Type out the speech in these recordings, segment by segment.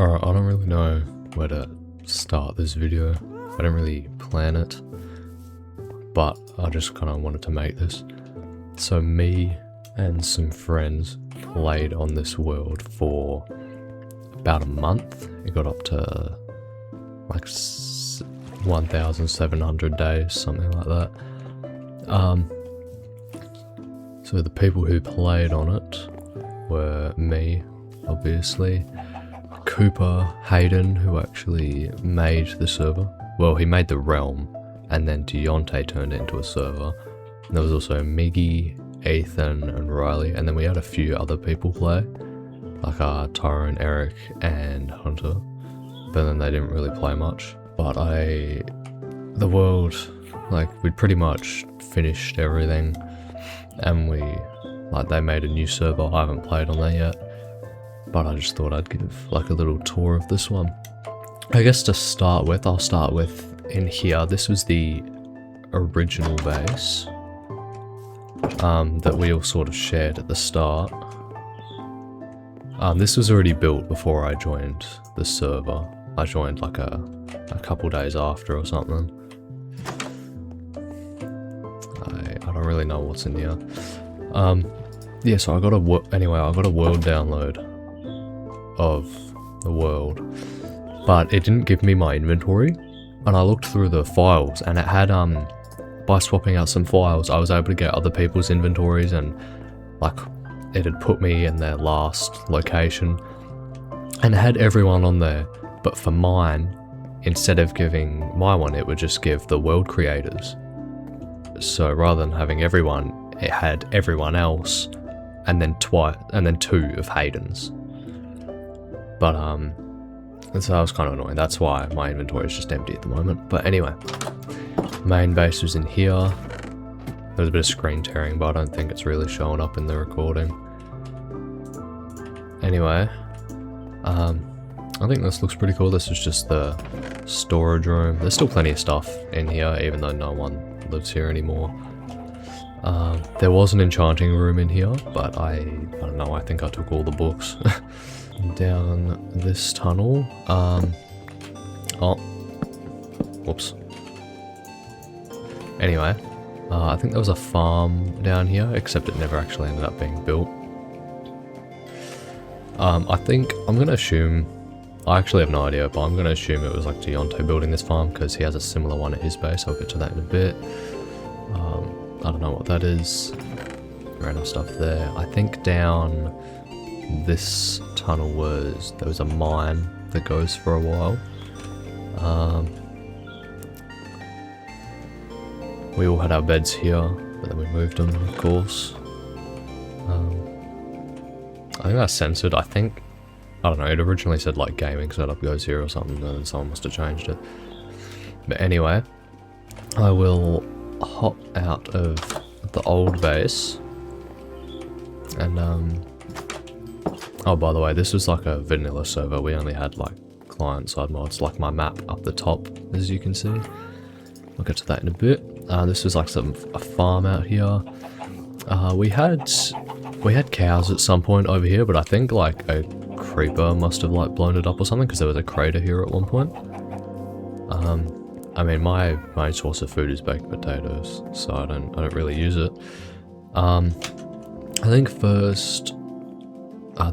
Alright, I don't really know where to start this video. I didn't really plan it, but I just kind of wanted to make this. So me and some friends played on this world for about a month. It got up to like 1,700 days, something like that. So the people who played on it were me, obviously, Cooper, Hayden, who actually made the server. Well, he made the realm, and then Deyonta turned it into a server. And there was also Miggy, Ethan, and Riley, and then we had a few other people play, like Tyrone, Eric, and Hunter. But then they didn't really play much. But the world, like, we'd pretty much finished everything, and they made a new server. I haven't played on that yet, but I just thought I'd give like a little tour of this one. I guess to start with, I'll start with in here. This was the original base that we all sort of shared at the start. This was already built before I joined the server. I joined like a couple days after or something. I don't really know what's in here. Yeah, so I got a world download of the world, but it didn't give me my inventory, and I looked through the files, and it had by swapping out some files, I was able to get other people's inventories, and like it had put me in their last location, and it had everyone on there. But for mine, instead of giving my one, it would just give the world creators. So rather than having everyone, it had everyone else, and then two of Hayden's. But so that was kind of annoying. That's why my inventory is just empty at the moment. But anyway, main base was in here. There's a bit of screen tearing, but I don't think it's really showing up in the recording. Anyway, I think this looks pretty cool. This is just the storage room. There's still plenty of stuff in here, even though no one lives here anymore. There was an enchanting room in here, but I don't know, I think I took all the books. Down this tunnel, oh, whoops. Anyway, I think there was a farm down here, except it never actually ended up being built. I think, I'm gonna assume, I actually have no idea, but I'm gonna assume it was like Deyonta building this farm, because he has a similar one at his base. I'll get to that in a bit. I don't know what that is. Random stuff there. I think down this tunnel there was a mine that goes for a while. We all had our beds here, but then we moved them, of course. I think that's censored. I don't know, it originally said like gaming setup goes here or something, and then someone must have changed it. But anyway, I will hop out of the old base, and oh, by the way, this was like a vanilla server. We only had like client-side mods, like my map up the top, as you can see. I'll get to that in a bit. This was like a farm out here. We had cows at some point over here, but I think like a creeper must have like blown it up or something, because there was a crater here at one point. I mean, my main source of food is baked potatoes, so I don't really use it. I think first,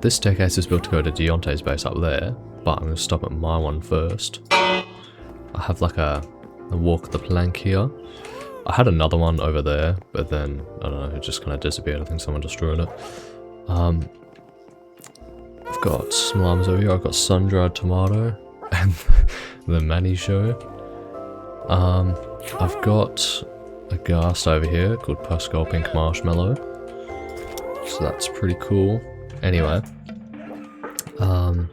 this staircase is built to go to Deyonta's base up there, but I'm going to stop at my one first. I have like a walk the plank here. I had another one over there, but then, I don't know, it just kind of disappeared. I think someone destroyed it. I've got some llamas over here. I've got sun-dried tomato and the Manny show. I've got a ghast over here called Pascal Pink Marshmallow. So that's pretty cool. Anyway, I'll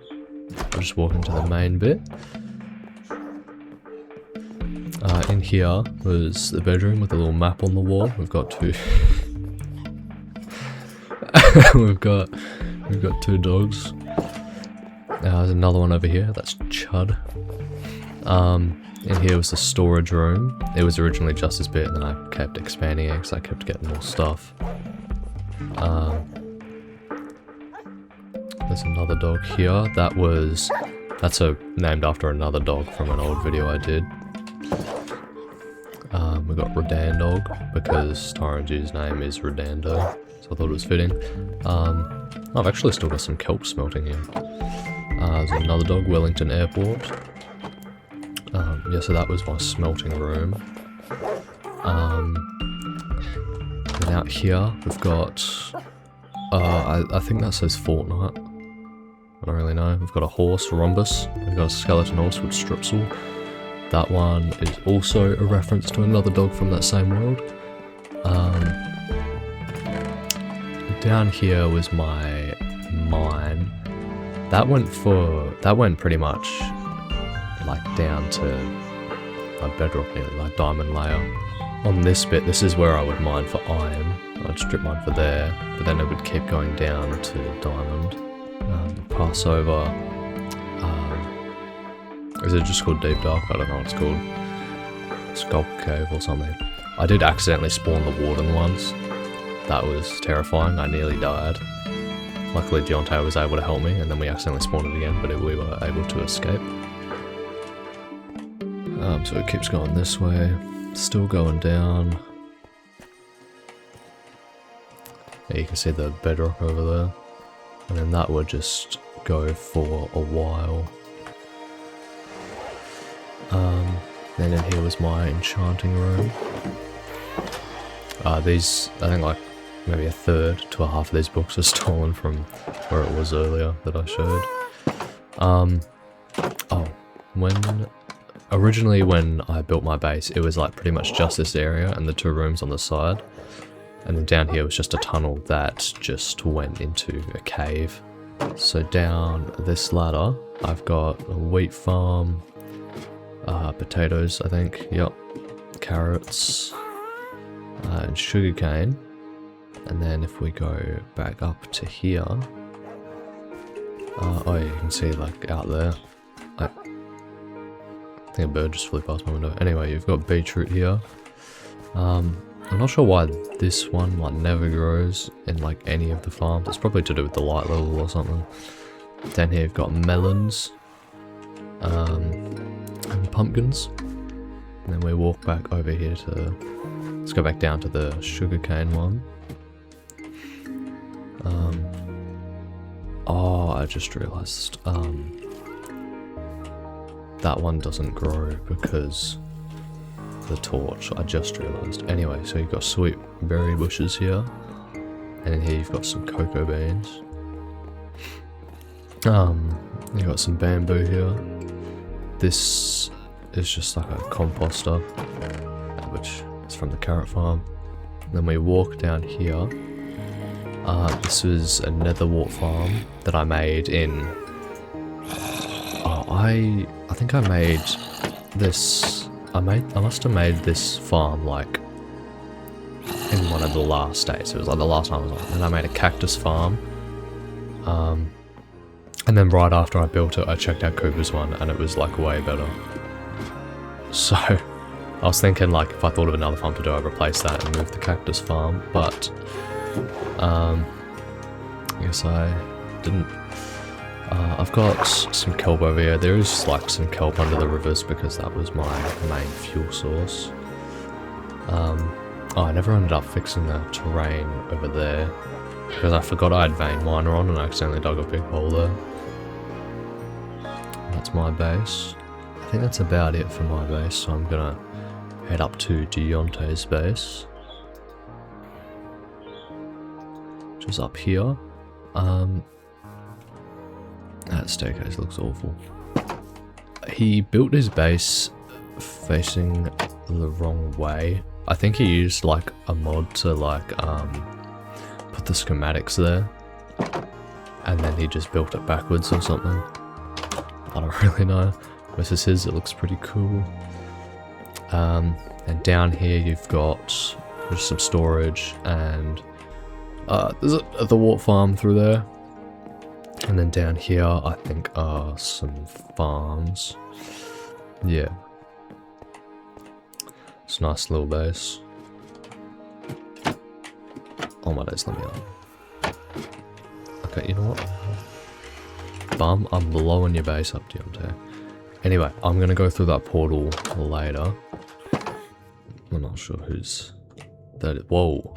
just walk into the main bit. In here was the bedroom with a little map on the wall. We've got two. we've got two dogs. There's another one over here. That's Chud. In here was the storage room. It was originally just this bit, and then I kept expanding it because I kept getting more stuff. There's another dog here. That was That's named after another dog from an old video I did. We got Rodan Dog, because Tyrangy's name is Rodando, so I thought it was fitting. I've actually still got some kelp smelting here. There's another dog, Wellington Airport. Yeah, so that was my smelting room. And out here, we've got... I think that says Fortnite. I don't really know. We've got a horse, Rhombus. We've got a skeleton horse with Stripsel. That one is also a reference to another dog from that same world. Down here was my mine. That went pretty much like down to like bedrock nearly, like diamond layer. On this bit, this is where I would mine for iron. I'd strip mine for there, but then it would keep going down to diamond. Pass over. Is it just called Deep Dark? I don't know what it's called. Sculpt Cave or something. I did accidentally spawn the warden once. That was terrifying. I nearly died. Luckily Deyonta was able to help me, and then we accidentally spawned it again, but we were able to escape. So it keeps going this way. Still going down. Yeah, you can see the bedrock over there. And then that would just go for a while. Then in here was my enchanting room. These, I think like maybe a third to a half of these books are stolen from where it was earlier that I showed. Originally when I built my base, it was like pretty much just this area and the 2 rooms on the side. And then down here was just a tunnel that just went into a cave. So down this ladder, I've got a wheat farm, potatoes, I think, yep, carrots, and sugarcane. And then if we go back up to here, oh, you can see like out there, I think a bird just flew past my window. Anyway, you've got beetroot here. I'm not sure why this one like never grows in like any of the farms. It's probably to do with the light level or something. Down here you've got melons, and pumpkins. And then we walk back over here to, let's go back down to the sugarcane one. Oh, I just realised, that one doesn't grow because the torch, I just realised. Anyway, so you've got sweet berry bushes here, and in here you've got some cocoa beans. You've got some bamboo here. This is just like a composter, which is from the carrot farm. And then we walk down here. This was a nether wart farm that I made in... I think I made this... I must have made this farm like in one of the last days. It was like the last time I was on. And I made a cactus farm. And then right after I built it, I checked out Cooper's one, and it was like way better. So I was thinking like if I thought of another farm to do, I'd replace that and move the cactus farm. But I guess I didn't. I've got some kelp over here. There is like some kelp under the rivers because that was my main fuel source. Oh, I never ended up fixing the terrain over there because I forgot I had vein miner on and I accidentally dug a big hole there. That's my base. I think that's about it for my base, so I'm gonna head up to Deyonta's base, which is up here. That staircase looks awful. He built his base facing the wrong way. I think he used like a mod to like put the schematics there, and then he just built it backwards or something. I don't really know. This is his, it looks pretty cool. And down here you've got just some storage, and there's the wart farm through there. And then down here, I think, are some farms. Yeah. It's a nice little base. Oh my days, let me up. Okay, you know what? bum. I'm blowing your base up, Deyonta. Anyway, I'm gonna go through that portal later. I'm not sure who's that. Whoa.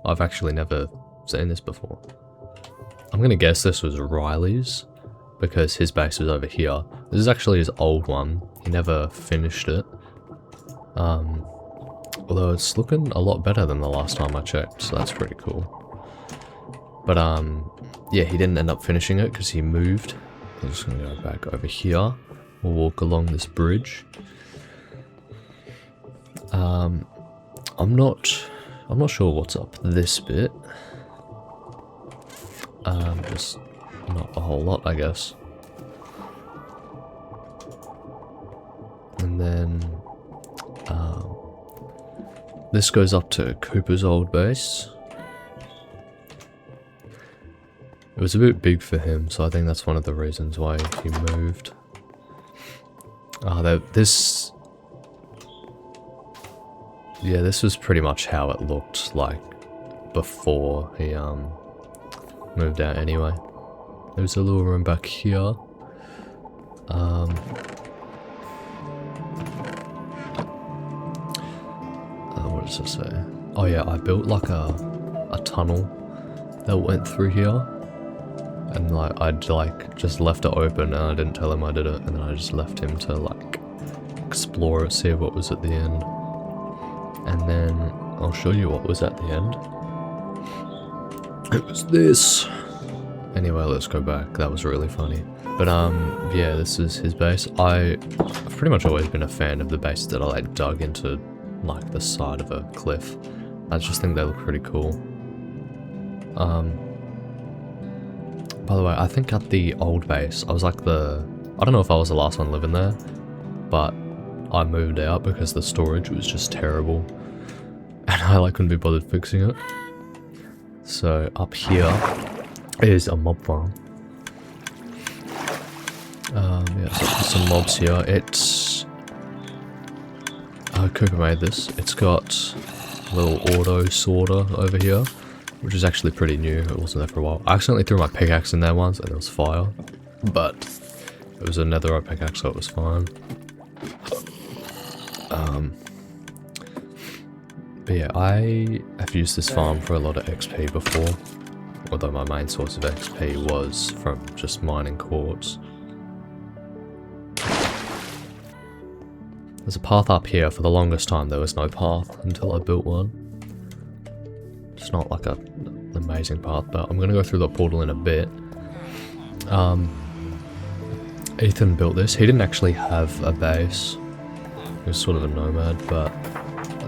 I've actually never seen this before. I'm gonna guess this was Riley's, because his base was over here. This is actually his old one. He never finished it. Although it's looking a lot better than the last time I checked, so that's pretty cool. But yeah, he didn't end up finishing it because he moved. I'm just gonna go back over here. We'll walk along this bridge. I'm not sure what's up this bit. Just not a whole lot, I guess. And then this goes up to Cooper's old base. It was a bit big for him, so I think that's one of the reasons why he moved. This was pretty much how it looked like before he moved out anyway. There's a little room back here. What does it say? Oh yeah, I built like a tunnel that went through here. And like, I'd just left it open and I didn't tell him I did it. And then I just left him to like explore it, see what was at the end. And then I'll show you what was at the end. It was this. Anyway, let's go back. That was really funny. But yeah, this is his base. I've pretty much always been a fan of the bases that I like dug into like the side of a cliff. I just think they look pretty cool. By the way, I think at the old base, I was like I don't know if I was the last one living there, but I moved out because the storage was just terrible. And I like couldn't be bothered fixing it. So up here is a mob farm. Yeah, so some mobs here. It's Cooper made this. It's got a little auto sorter over here, which is actually pretty new. It wasn't there for a while. I accidentally threw my pickaxe in there once and there was fire, but it was a netherite pickaxe, so it was fine. But yeah, I have used this farm for a lot of XP before, although my main source of XP was from just mining quartz. There's a path up here. For the longest time there was no path until I built one. It's not like an amazing path, but I'm going to go through the portal in a bit. Ethan built this. He didn't actually have a base. He was sort of a nomad, but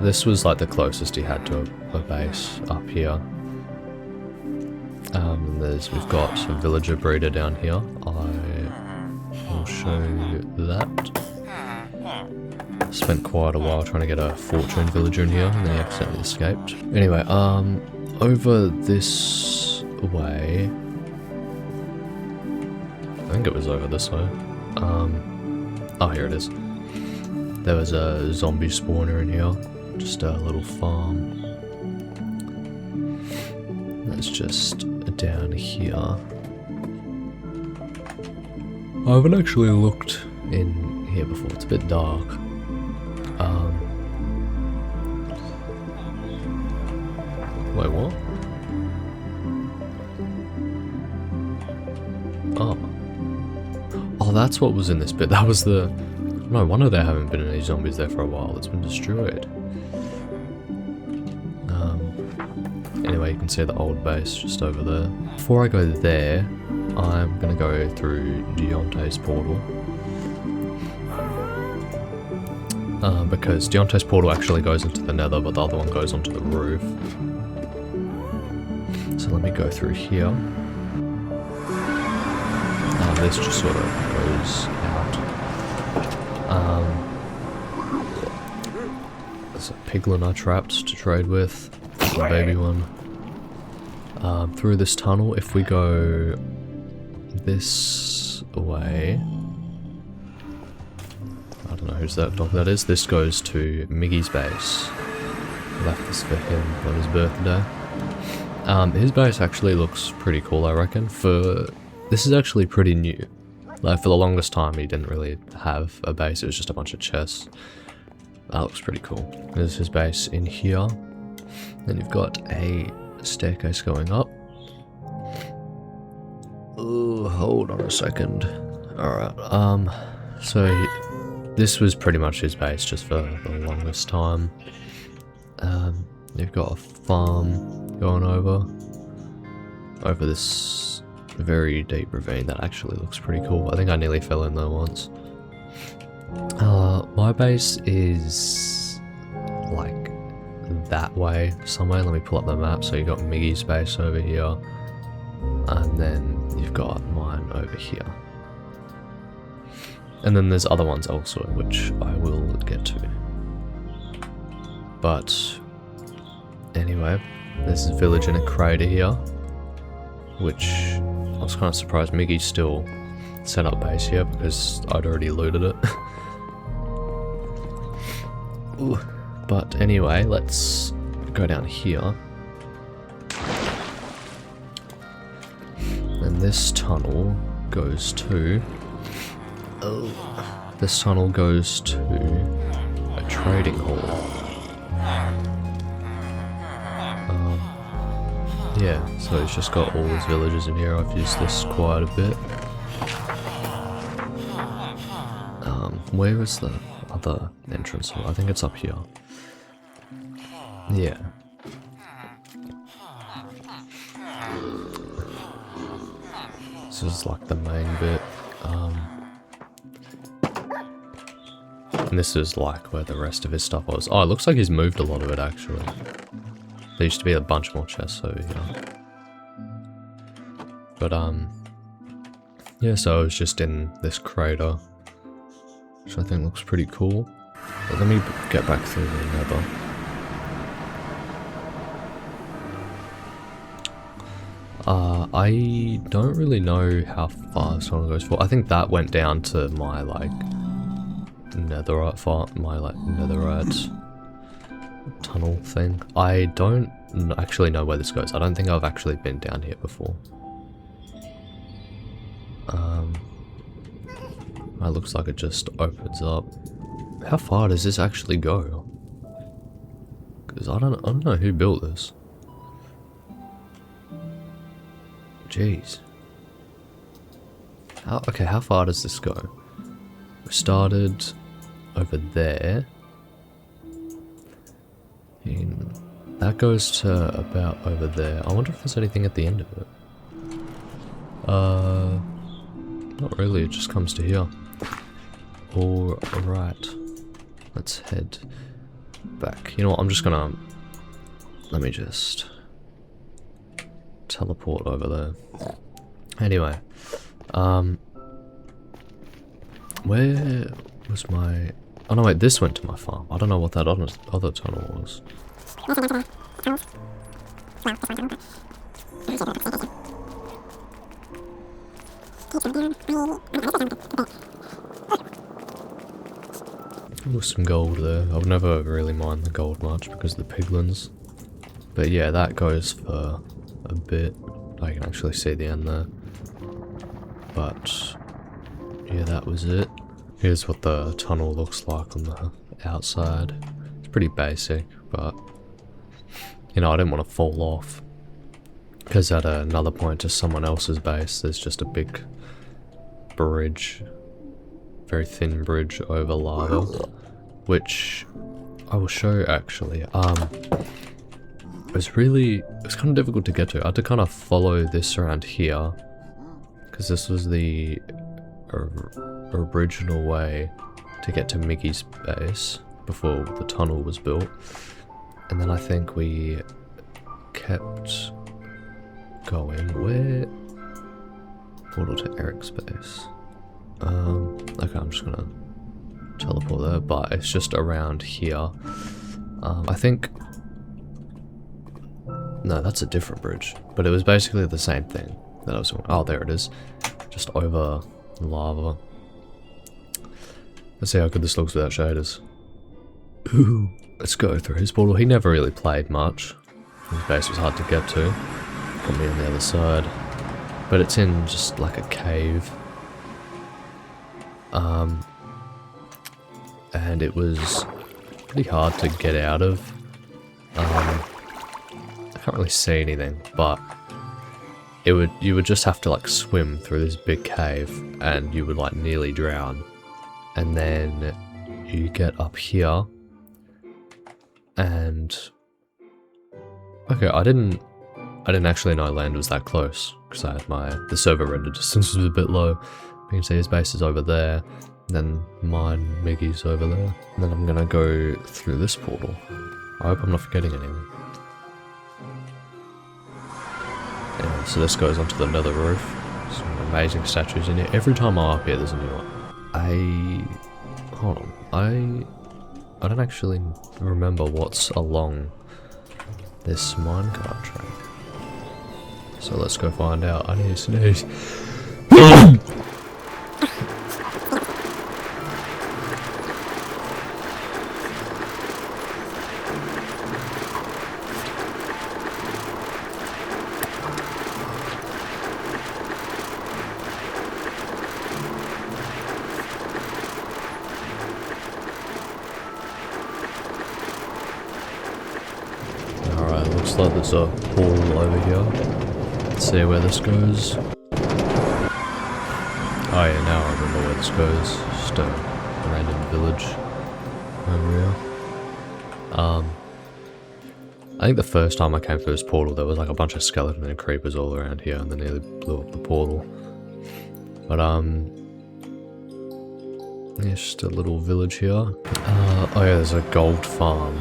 this was like the closest he had to a base up here. We've got a villager breeder down here. I will show you that. Spent quite a while trying to get a fortune villager in here, and then he accidentally escaped. Anyway, over this way, I think it was over this way. Oh, here it is. There was a zombie spawner in here, just a little farm. That's just down here. I haven't actually looked in here before, it's a bit dark. Wait, what? Oh, that's what was in this bit. That was the... No wonder there haven't been any zombies there for a while. It's been destroyed. Anyway, you can see the old base just over there. Before I go there, I'm gonna go through Deyonta's portal. Because Deyonta's portal actually goes into the Nether, but the other one goes onto the roof. So let me go through here. This just sort of goes out. There's a piglin I trapped to trade with, the baby one. Through this tunnel, if we go this way, I don't know whose that dog that is. This goes to Miggy's base. Left this for him on his birthday. His base actually looks pretty cool, I reckon. For this is actually pretty new. Like, for the longest time, he didn't really have a base. It was just a bunch of chests. That looks pretty cool. There's his base in here. Then you've got a staircase going up. Oh, hold on a second. Alright, so this was pretty much his base just for the longest time. You've got a farm going over this very deep ravine that actually looks pretty cool. I think I nearly fell in there once. My base is like that way somewhere. Let me pull up the map. So you've got Miggy's base over here, and then you've got mine over here. And then there's other ones also, which I will get to. But anyway, there's a village in a crater here, which I was kind of surprised Miggy still set up base here because I'd already looted it. Ooh. But anyway, let's go down here. And this tunnel goes to... This tunnel goes to a trading hall. Yeah, so it's just got all these villages in here. I've used this quite a bit. Where is the other entrance? I think it's up here. Yeah. This is like the main bit. And this is like where the rest of his stuff was. Oh, it looks like he's moved a lot of it actually. There used to be a bunch more chests over here. But yeah, so I was just in this crater, which I think looks pretty cool. But let me get back through the Nether. I don't really know how far this one goes for. I think that went down to my like netherite farm, my like netherite tunnel thing. I don't actually know where this goes. I don't think I've actually been down here before. It looks like it just opens up. How far does this actually go? Because I don't know who built this. Jeez. Okay, how far does this go? We started over there. And that goes to about over there. I wonder if there's anything at the end of it. Not really, it just comes to here. Alright. Let's head back. You know what, I'm just gonna... Let me just... teleport over there. Anyway. Where was my... Oh no wait, this went to my farm. I don't know what that other tunnel was. There was some gold there. I've never really mined the gold much because of the piglins. But yeah, that goes for a bit. I can actually see the end there. But yeah, that was it. Here's what the tunnel looks like on the outside. It's pretty basic, but you know, I didn't want to fall off. Because at another point to someone else's base, there's just a big bridge. Very thin bridge over lava. Which I will show actually. It was kind of difficult to get to. I had to kind of follow this around here. Because this was the original way to get to Miggy's base before the tunnel was built. And then I think we kept going. Where? Portal to Eric's base. Okay, I'm just gonna teleport there, but it's just around here. I think... No, that's a different bridge. But it was basically the same thing that I was doing. Oh, there it is. Just over lava. Let's see how good this looks without shaders. Ooh. Let's go through his portal. He never really played much. His base was hard to get to. Got me on the other side. but it's in just like a cave. And it was pretty hard to get out of. I can't really see anything, but you would just have to like swim through this big cave, and you would like nearly drown. And then you get up here, and okay, I didn't actually know land was that close because I had the server render distance was a bit low. You can see his base is over there, and then mine, Miggy's over there. And then I'm gonna go through this portal. I hope I'm not forgetting anything. Yeah, so this goes onto the Nether roof. Some amazing statues in here. Every time I'm up here, there's a new one. Hold on. I don't actually remember what's along this minecart track. So let's go find out. I need to sneeze. Looks like there's a portal over here. Let's see where this goes. Oh yeah, now I remember where this goes. Just a random village over here. I think the first time I came through this portal there was like a bunch of skeleton and creepers all around here and they nearly blew up the portal. But yeah, just a little village here. Oh yeah, there's a gold farm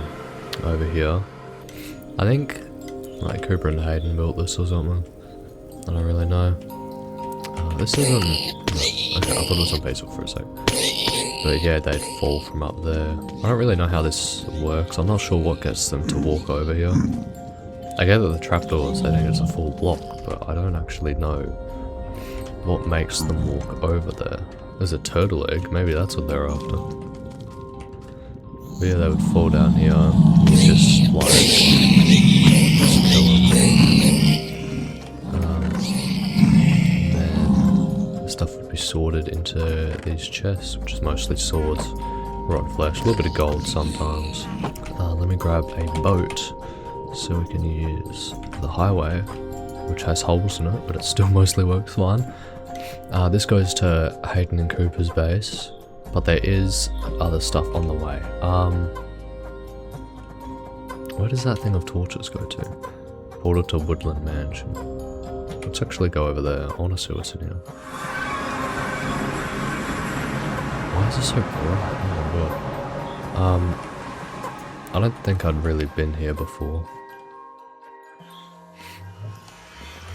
over here. I think like Cooper and Hayden built this or something. I don't really know. This isn't... Okay, I thought it was on Facebook for a sec. But yeah, they'd fall from up there. I don't really know how this works. I'm not sure what gets them to walk over here. I get that the trapdoors, they think it's a full block, but I don't actually know what makes them walk over there. There's a turtle egg, maybe that's what they're after. But yeah, they would fall down here, just like, just kill them. And then the stuff would be sorted into these chests, which is mostly swords, rotten flesh, a little bit of gold sometimes. Let me grab a boat so we can use the highway, which has holes in it, but it still mostly works fine. This goes to Hayden and Cooper's base. But there is other stuff on the way. Where does that thing of torches go to? Portal to Woodland Mansion. Let's actually go over there. I want to see what's in here. Why is it so bright? Oh my god. I don't think I'd really been here before.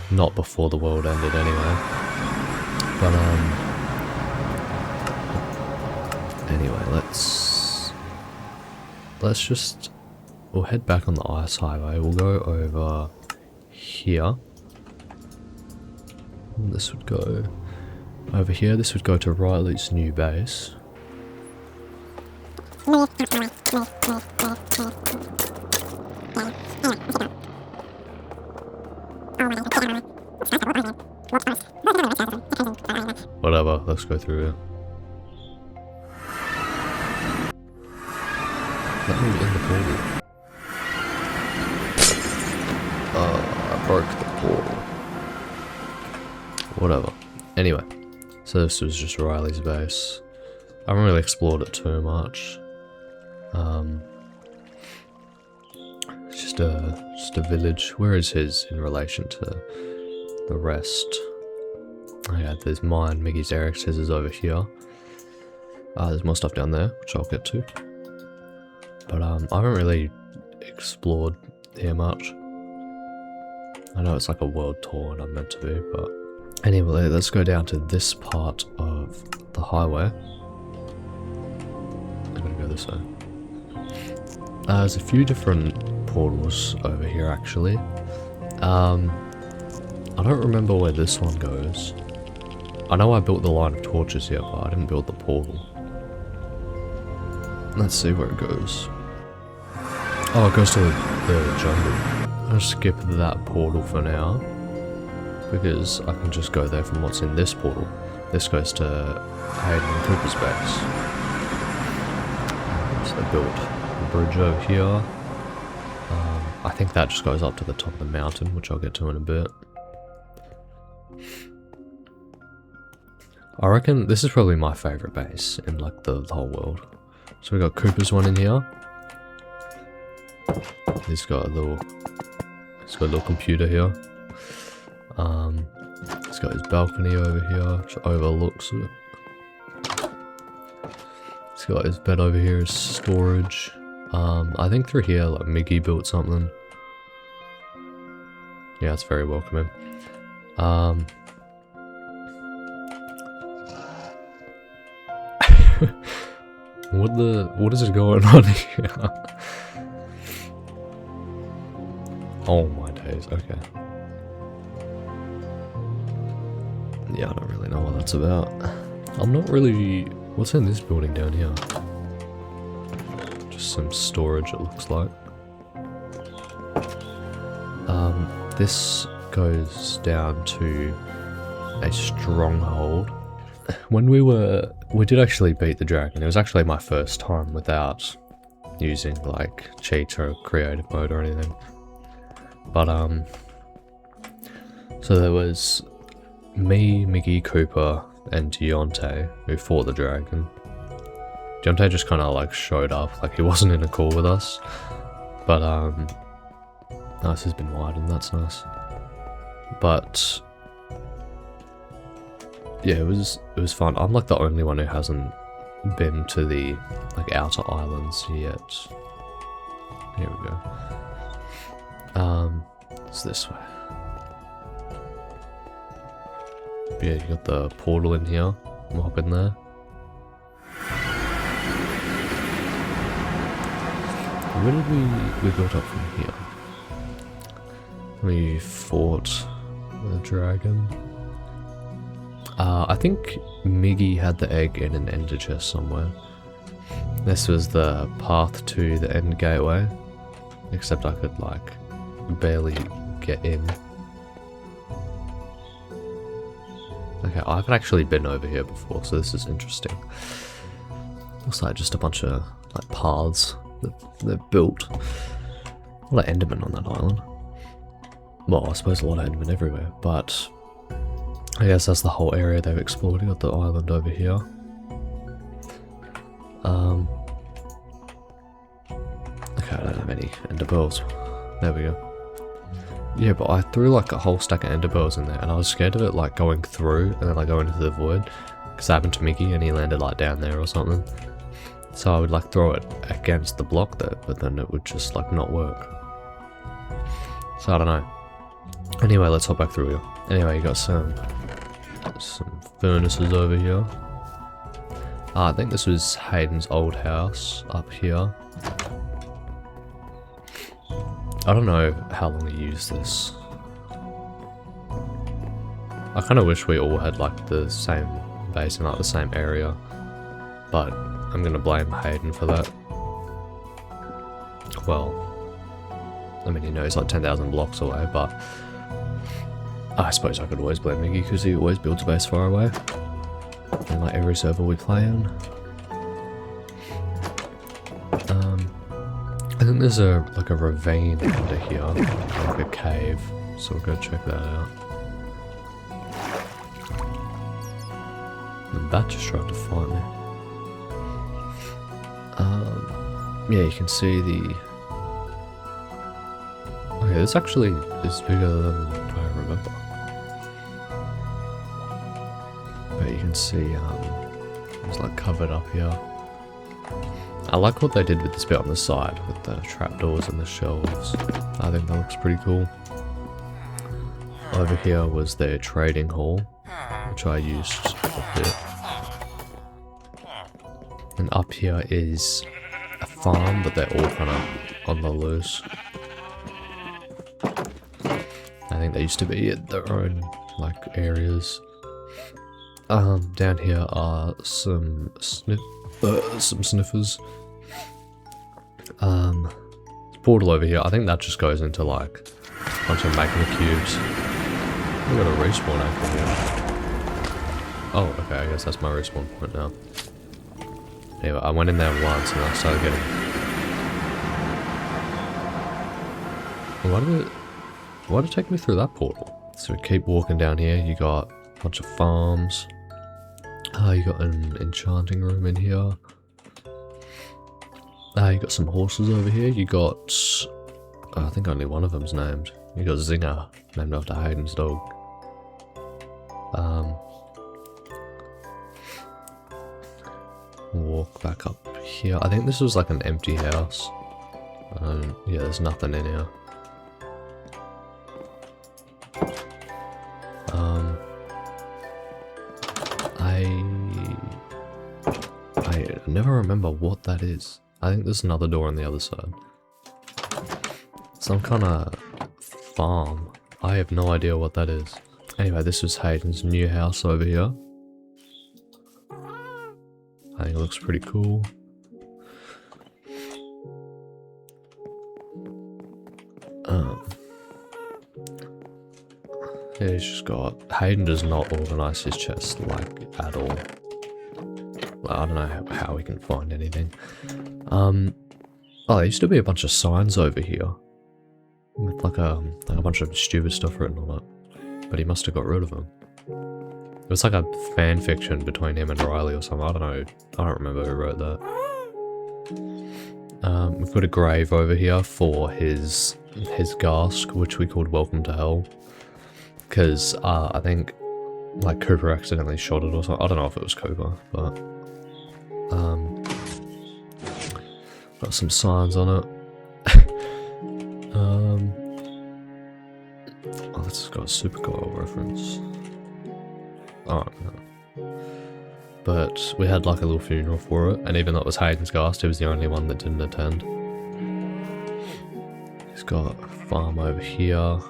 Not before the world ended anyway. But anyway, we'll head back on the ice highway. We'll go over here. This would go over here. This would go to Riley's new base. Whatever, let's go through it. Let me in the portal. I broke the portal. Whatever. Anyway, so this was just Riley's base. I haven't really explored it too much. It's just a village. Where is his in relation to the rest? Oh yeah, there's mine, Miggy's, Eric's, his is over here. There's more stuff down there, which I'll get to. But I haven't really explored here much. I know it's like a world tour and I'm meant to be, but anyway, let's go down to this part of the highway. I'm gonna go this way. There's a few different portals over here actually. I don't remember where this one goes. I know I built the line of torches here, but I didn't build the portal. Let's see where it goes. Oh, it goes to the jungle. I'll skip that portal for now. because I can just go there from what's in this portal. This goes to Hayden Cooper's base. So they built a bridge over here. I think that just goes up to the top of the mountain, which I'll get to in a bit. I reckon this is probably my favourite base in like the whole world. So we got Cooper's one in here. He's got a little computer here. He's got his balcony over here, which overlooks it. He's got his bed over here, his storage. I think through here, like Miggy built something. Yeah, it's very welcoming. What is it going on here? Oh my days, okay. Yeah, I don't really know what that's about. I'm not really... What's in this building down here? Just some storage, it looks like. This goes down to a stronghold. When we did actually beat the dragon. It was actually my first time without using like cheats or creative mode or anything. But so there was me, Miggy, Cooper, and Deyonta who fought the dragon. Deyonta just kind of like showed up, like he wasn't in a call with us. But nice, has been widened, that's nice. But yeah, it was fun. I'm like the only one who hasn't been to the like outer islands yet. Here we go. It's this way. But yeah, you got the portal in here. We'll hop in there. Where did we built up from here? We fought the dragon. I think Miggy had the egg in an ender chest somewhere. This was the path to the end gateway, except I could like barely get in. Okay, I haven't actually been over here before, so this is interesting. Looks like just a bunch of like paths that they've built. A lot of endermen on that island. Well, I suppose a lot of endermen everywhere, but I guess that's the whole area they've explored. You got the island over here. Okay, I don't have any ender pearls. There we go. Yeah, but I threw like a whole stack of ender pearls in there, and I was scared of it like going through and then like going into the void, because that happened to Miggy and he landed like down there or something. So I would like throw it against the block there, but then it would just like not work. So I don't know. Anyway, let's hop back through here. Anyway, you got some furnaces over here. I think this was Hayden's old house up here. I don't know how long he used this. I kind of wish we all had like the same base in like the same area, but I'm gonna blame Hayden for that. Well, I mean, he knows like 10,000 blocks away, but I suppose I could always blame Miggy because he always builds a base far away in like every server we play in. I think there's like a ravine under here, like a cave, so we'll go check that out. The bat just tried to fight me. Yeah, you can see the... Okay, this actually is bigger than I remember. But you can see it's like covered up here. I like what they did with this bit on the side, with the trapdoors and the shelves. I think that looks pretty cool. Over here was their trading hall, which I used a bit. And up here is a farm, but they're all kind of on the loose. I think they used to be at their own like areas. Down here are some sniffers. Portal over here. I think that just goes into like a bunch of magma cubes. We got a respawn anchor here. Oh, okay, I guess that's my respawn point now. Anyway, I went in there once and I started getting... Why did it take me through that portal? So keep walking down here, you got a bunch of farms. You got an enchanting room in here. You got some horses over here. You got... I think only one of them's named. You got Zinger, named after Hayden's dog. Walk back up here. I think this was like an empty house. Yeah, there's nothing in here. I never remember what that is. I think there's another door on the other side. Some kind of farm. I have no idea what that is. Anyway, this is Hayden's new house over here. I think it looks pretty cool. Yeah, he's just got... Hayden does not organise his chest, like, at all. I don't know how he can find anything. Oh, there used to be a bunch of signs over here. With like a bunch of stupid stuff written on it. But he must have got rid of them. It was like a fan fiction between him and Riley or something. I don't know. I don't remember who wrote that. We've got a grave over here for his Gask, which we called Welcome to Hell. Because I think like Cooper accidentally shot it or something. I don't know if it was Cooper, but got some signs on it. Oh, this has got a Supercoil reference. Oh no. But we had like a little funeral for it, and even though it was Hayden's Gast, he was the only one that didn't attend. He's got a farm over here.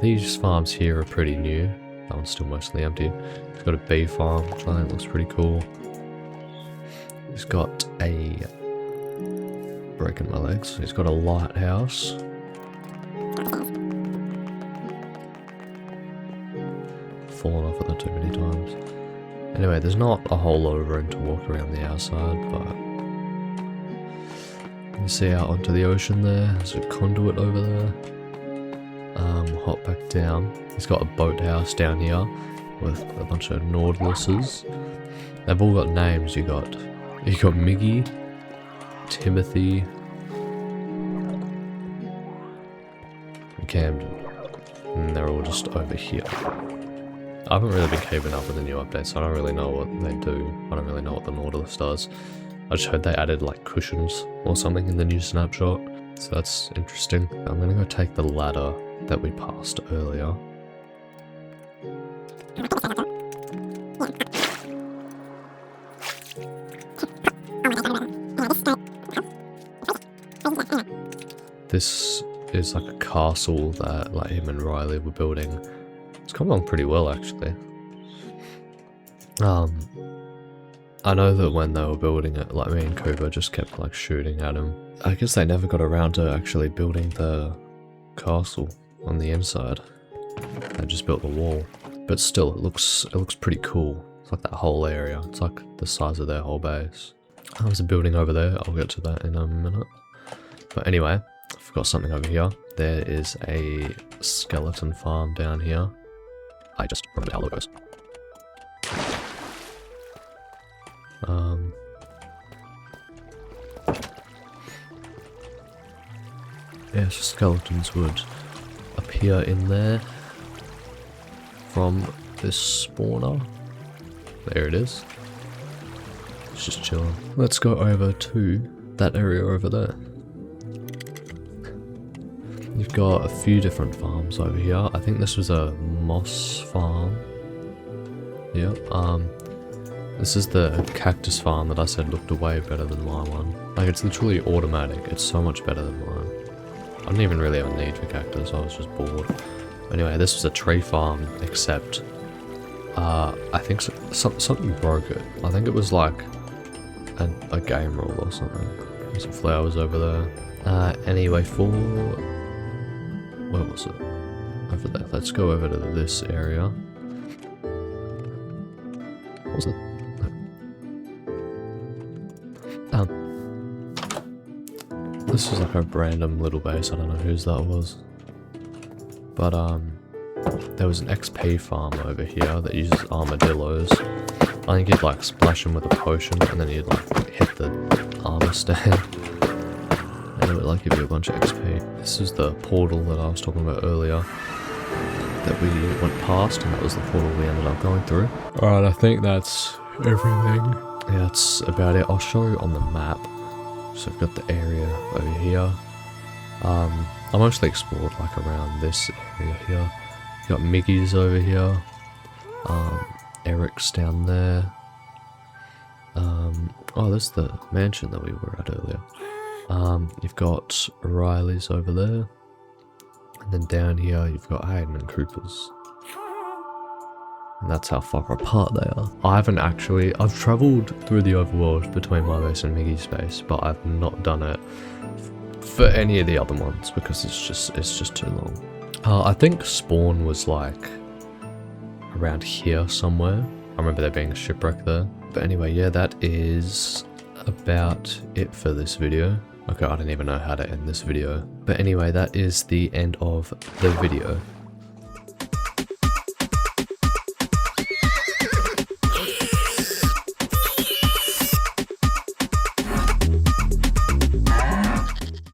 These farms here are pretty new. That one's still mostly empty. He's got a bee farm, which I think looks pretty cool. He's got a... breaking my legs. He's got a lighthouse. Fallen off of that too many times. Anyway, there's not a whole lot of room to walk around the outside, but... you can see out onto the ocean there. There's a conduit over there. Hop back down. He's got a boathouse down here with a bunch of Nautiluses. They've all got names. You got Miggy, Timothy, and Camden, and they're all just over here. I haven't really been keeping up with the new updates, so I don't really know what they do. I don't really know what the Nautilus does. I just heard they added like cushions or something in the new snapshot, so that's interesting. I'm gonna go take the ladder that we passed earlier. This is like a castle that like him and Riley were building. It's come along pretty well actually. I know that when they were building it, like me and Cooper just kept like shooting at him. I guess they never got around to actually building the castle on the inside. They just built the wall. But still, it looks pretty cool. It's like that whole area. It's like the size of their whole base. There's a building over there. I'll get to that in a minute. But anyway, I forgot something over here. There is a skeleton farm down here. I just remembered how low it goes. Yeah, so skeletons would appear in there from this spawner. There it is. It's just chilling. Let's go over to that area over there. You've got a few different farms over here. I think this was a moss farm. Yep. This is the cactus farm that I said looked way better than my one. Like, it's literally automatic. It's so much better than mine. I didn't even really have a need for cactus. I was just bored. Anyway, this was a tree farm, except I think something broke it. I think it was like a game rule or something. There's some flowers over there. Anyway, where was it? over there. Let's go over to this area. What was it? No. This is like a random little base. I don't know whose that was. But there was an XP farm over here that uses armadillos. I think you'd like splash them with a potion and then you'd like hit the armor stand. And it would like give you a bunch of XP. This is the portal that I was talking about earlier that we went past, and that was the portal we ended up going through. Alright, I think that's everything. Yeah, that's about it. I'll show you on the map. So I've got the area over here. I mostly explored like around this area here. You got Miggy's over here. Eric's down there. Oh, there's the mansion that we were at earlier. You've got Riley's over there. And then down here you've got Hayden and Cooper's. And that's how far apart they are. I've travelled through the overworld between my base and Miggy's base, but I've not done it for any of the other ones because it's just too long. I think spawn was like around here somewhere. I remember there being a shipwreck there. But anyway, yeah, that is about it for this video. Okay, I don't even know how to end this video. But anyway, that is the end of the video.